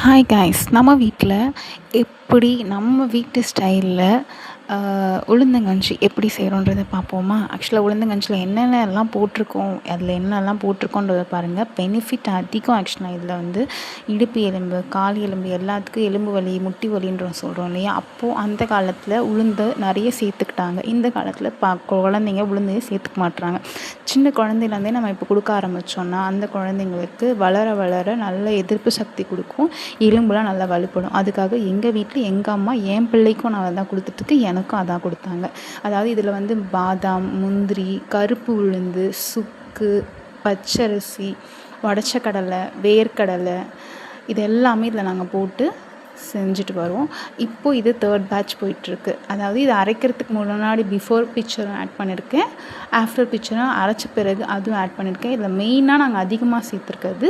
Hi guys, நம்ம வீட்டில் எப்படி நம்ம வீட்டு ஸ்டைலில் உளுந்தங்கஞ்சி எப்படி செய்கிறோன்றதை பார்ப்போமா? ஆக்சுவலாக உளுந்தங்கஞ்சியில் என்னென்னலாம் போட்டிருக்கோம், அதில் என்னெல்லாம் போட்டிருக்கோன்றதை பாருங்கள். பெனிஃபிட் அதிகம். ஆக்சுவலாக இதில் வந்து இடுப்பு எலும்பு, கால் எலும்பு எல்லாத்துக்கும் எலும்பு வலி, முட்டி வலின்ற சொல்கிறோம் இல்லையா? அப்போது அந்த காலத்தில் உளுந்து நிறைய சேர்த்துக்கிட்டாங்க. இந்த காலத்தில் குழந்தைங்க உளுந்தையே சேர்த்துக்க மாட்டுறாங்க. சின்ன குழந்தையிலேருந்தே நம்ம இப்போ கொடுக்க ஆரம்பித்தோன்னா அந்த குழந்தைங்களுக்கு வளர வளர நல்ல எதிர்ப்பு சக்தி கொடுக்கும், எலும்புலாம் நல்லா வலுப்படும். அதுக்காக எங்கள் வீட்டில் எங்கள் அம்மா என் பிள்ளைக்கும் நான் தான் கொடுத்துட்ருக்கு, எனக்கும் அதான் கொடுத்தாங்க. அதாவது இதில் வந்து பாதாம், முந்திரி, கருப்பு உளுந்து, சுக்கு, பச்சரிசி, உடச்ச கடலை, வேர்க்கடலை, இது எல்லாமே இதில் நாங்கள் போட்டு செஞ்சுட்டு வருவோம். இப்போது இது 3rd பேட்ச் போயிட்டுருக்கு. அதாவது இது அரைக்கிறதுக்கு முன்னாடி பிஃபோர் பிக்சரும் ஆட் பண்ணியிருக்கேன், ஆஃப்டர் பிக்சரும் அரைச்ச பிறகு அதுவும் ஆட் பண்ணியிருக்கேன். இதில் மெயினாக நாங்கள் அதிகமாக சேர்த்துருக்கிறது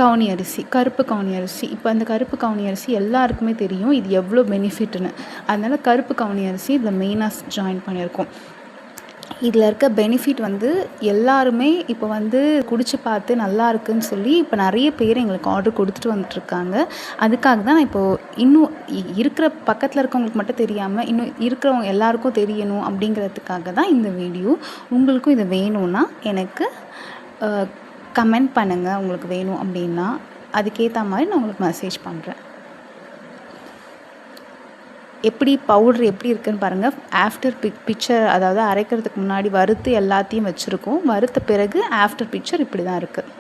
கவுனி அரிசி, கருப்பு கவுனி அரிசி. இப்போ அந்த கருப்பு கவுனி அரிசி எல்லாருக்குமே தெரியும் இது எவ்வளோ பெனிஃபிட்னு. அதனால் கருப்பு கவுனி அரிசி இதில் மெயினாக ஜாயின் பண்ணியிருக்கோம். இதில் இருக்க பெனிஃபிட் வந்து எல்லாருமே இப்போ வந்து குடிச்சு பார்த்து நல்லா இருக்குன்னு சொல்லி இப்போ நிறைய பேர் எங்களுக்கு ஆர்டர் கொடுத்துட்டு வந்துட்டுருக்காங்க. அதுக்காக தான் நான் இப்போது இன்னும் இருக்கிற பக்கத்தில் இருக்கவங்களுக்கு மட்டும் தெரியாமல் இன்னும் இருக்கிறவங்க எல்லாருக்கும் தெரியணும் அப்படிங்கிறதுக்காக தான் இந்த வீடியோ. உங்களுக்கும் இது வேணும்னா எனக்கு கமெண்ட் பண்ணுங்கள், உங்களுக்கு வேணும் அப்படின்னா. அதுக்கேற்ற மாதிரி நான் உங்களுக்கு மெசேஜ் பண்ணுறேன். எப்படி பவுட்ரு எப்படி இருக்குதுன்னு பாருங்கள். ஆஃப்டர் பிக்சர், அதாவது அரைக்கிறதுக்கு முன்னாடி வறுத்து எல்லாத்தையும் வச்சுருக்கோம். வறுத்த பிறகு ஆஃப்டர் பிக்சர் இப்படி தான் இருக்குது.